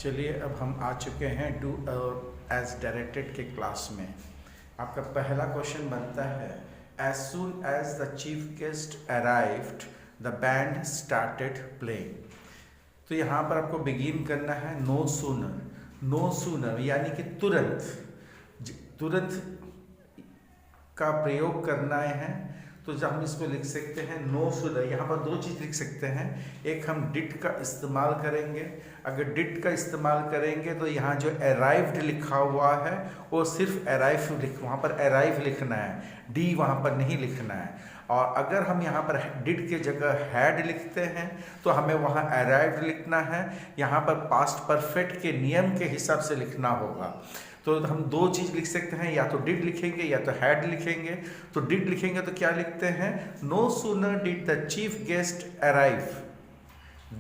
चलिए अब हम आ चुके हैं डू एज डायरेक्टेड के क्लास में। आपका पहला क्वेश्चन बनता है as soon as the chief guest arrived the band started playing. तो यहाँ पर आपको बिगिन करना है नो सूनर यानी कि तुरंत का प्रयोग करना है। तो जब हम इसको लिख सकते हैं नो सूनर, यहाँ पर दो चीज़ लिख सकते हैं। एक हम डिड का इस्तेमाल करेंगे। अगर डिड का इस्तेमाल करेंगे तो यहाँ जो अराइव्ड लिखा हुआ है वो सिर्फ वहाँ पर अराइव लिखना है, डी वहाँ पर नहीं लिखना है। और अगर हम यहाँ पर डिड के जगह हैड लिखते हैं तो हमें वहाँ अराइव्ड लिखना है। यहाँ पर पास्ट परफेक्ट के नियम के हिसाब से लिखना होगा। तो हम दो चीज़ लिख सकते हैं, या तो डिड लिखेंगे या तो हैड लिखेंगे। तो डिड लिखेंगे तो क्या लिखते हैं, no sooner did the chief guest arrive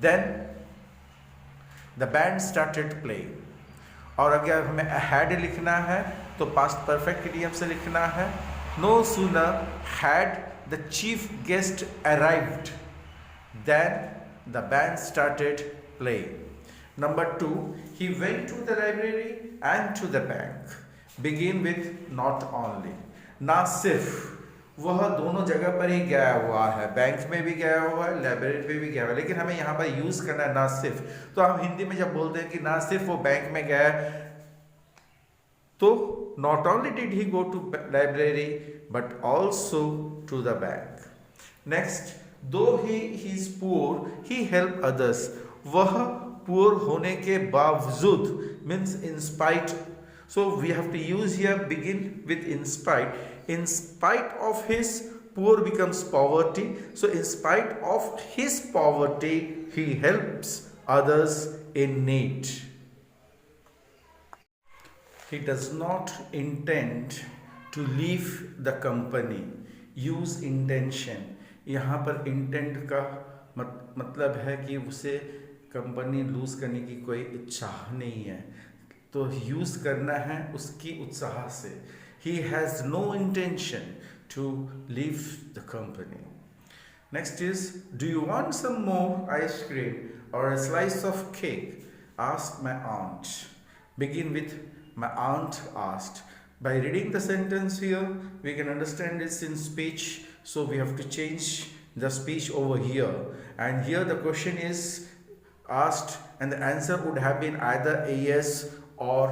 then the band started playing. और अगर हमें हैड लिखना है तो पास्ट परफेक्ट के नियम से लिखना है, no sooner had the chief guest arrived then the band started playing. Number 2, he went to the library and to the bank. Begin with not only. ना सिर्फ वह दोनों जगह पर ही गया हुआ है, बैंक में भी गया हुआ है, लाइब्रेरी में भी गया हुआ है, लेकिन हमें यहाँ पर यूज करना है ना सिर्फ। तो हम हिंदी में जब बोलते हैं कि ना सिर्फ वो बैंक में गया तो not only did he go to library but also to the bank. Next, though he is poor, he helped others. वह पुअर होने के बावजूद means in spite, so we have to use here begin with in spite of his poor becomes poverty, so in spite of his poverty he helps others in need. He does not intend to leave the company. Use intention, यहाँ पर intent का मतलब है कि उसे company loose करने की कोई इच्छा नहीं है, तो यूज करना है उसकी उत्साह से। He has no intention to leave the company. Next is do you want some more ice cream or a slice of cake, ask my aunt. Begin with my aunt asked. By reading the sentence here we can understand this in speech, so we have to change the speech over here, and here the question is asked and the answer would have been either a yes or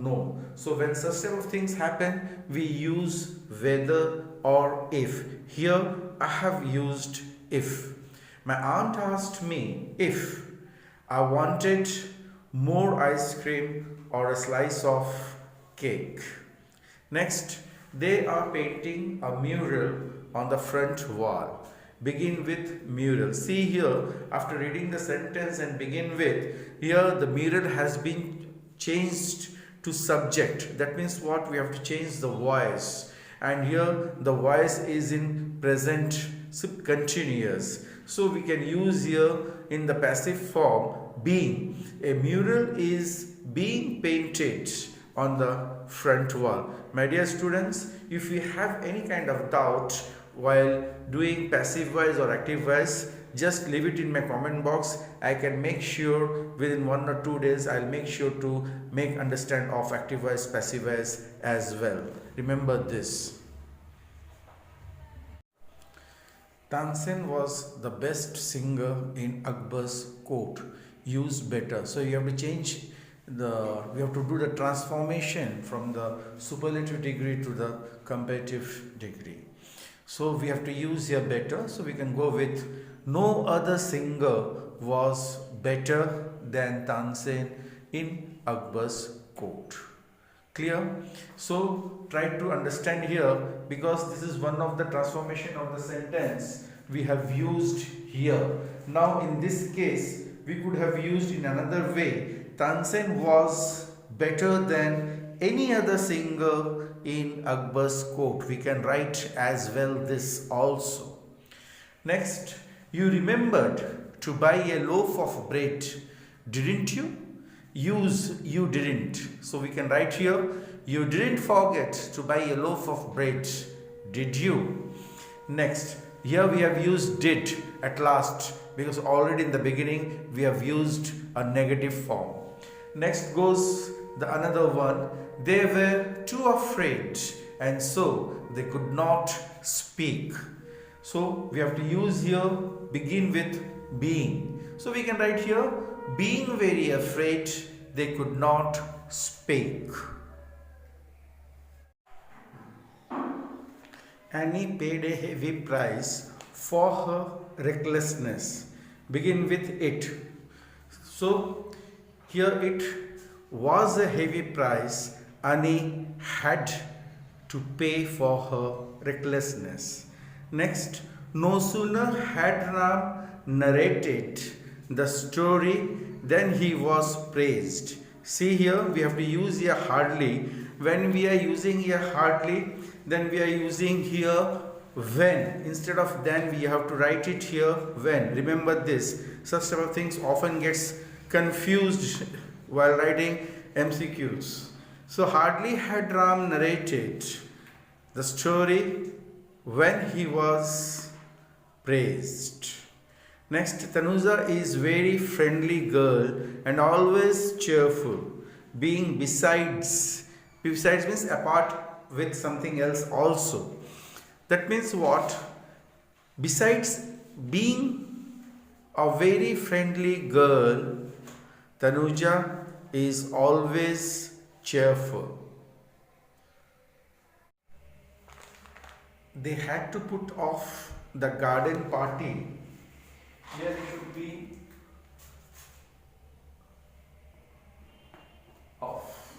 no. So when such type of things happen we use whether or if. Here I have used if. My aunt asked me if I wanted more ice cream or a slice of cake. Next, they are painting a mural on the front wall. Begin with mural. See here, after reading the sentence and begin with, here the mural has been changed to subject. That means what? We have to change the voice, and here the voice is in present continuous, so we can use here in the passive form being. A mural is being painted on the front wall. My dear students, if you have any kind of doubt while doing passive voice or active voice, just leave it in my comment box. I can make sure within 1 or 2 days I'll make sure to make understand of active voice, passive voice as well. Remember this. Tansen was the best singer in Akbar's court. Use better. So you have to change we have to do the transformation from the superlative degree to the comparative degree. So we have to use here better, so we can go with no other singer was better than Tansen in Akbar's court. Clear? So try to understand here, because this is one of the transformation of the sentence we have used here. Now in this case we could have used in another way. Tansen was better than any other singer in Akbar's court. We can write as well this also. Next, you remembered to buy a loaf of bread, didn't you? Use you didn't. So we can write here, you didn't forget to buy a loaf of bread, did you? Next, here we have used did at last, because already in the beginning we have used a negative form. Next goes the another one. They were too afraid and so they could not speak. So we have to use here begin with being. So we can write here being very afraid they could not speak. Annie paid a heavy price for her recklessness. Begin with it. So here it was a heavy price Annie had to pay for her recklessness. Next, no sooner had Ram narrated the story than he was praised. See here, we have to use here hardly. When we are using here hardly, then we are using here when. Instead of then, we have to write it here when. Remember this. Such type of things often gets confused while writing MCQs. So hardly had Ram narrated the story when he was praised. Next, Tanuja is very friendly girl and always cheerful. Being besides means apart with something else also. That means what? Besides being a very friendly girl, Tanuja is always cheerful. They had to put off the garden party. Here it should be off.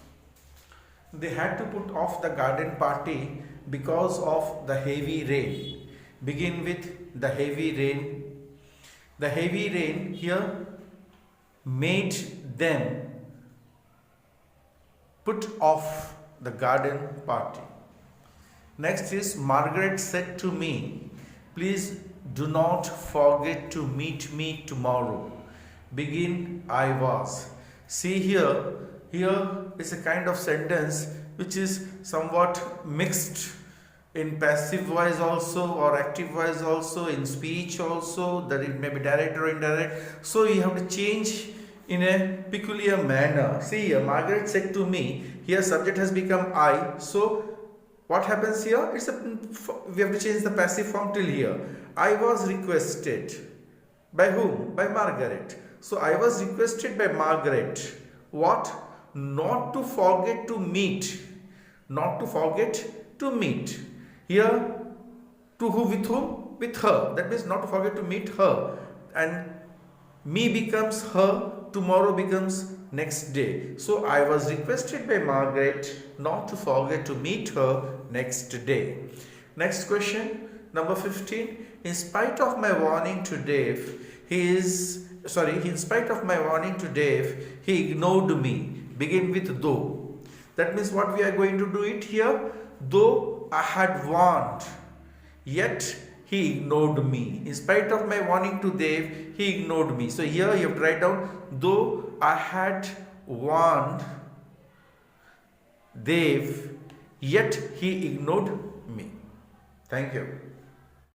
They had to put off the garden party because of the heavy rain. Begin with the heavy rain. The heavy rain here made them put off the garden party. Next is Margaret said to me, please do not forget to meet me tomorrow. Begin I was. See here is a kind of sentence which is somewhat mixed in passive voice also or active voice also, in speech also, that it may be direct or indirect. So you have to change in a peculiar manner. See here, Margaret said to me, here subject has become I. So what happens here? We have to change the passive form till here. I was requested. By whom? By Margaret. So I was requested by Margaret. What? Not to forget to meet. Not to forget to meet. Here, to who, with whom? With her. That means not to forget to meet her. And me becomes her. Tomorrow becomes next day. So I was requested by Margaret not to forget to meet her next day. Next question, number 15. In spite of my warning to Dave, in spite of my warning to Dave, he ignored me. Begin with though. That means what we are going to do it here. Though I had warned, yet he ignored me. In spite of my warning to Dave, he ignored me. So here you have to write down, though I had warned Dave, yet he ignored me. Thank you.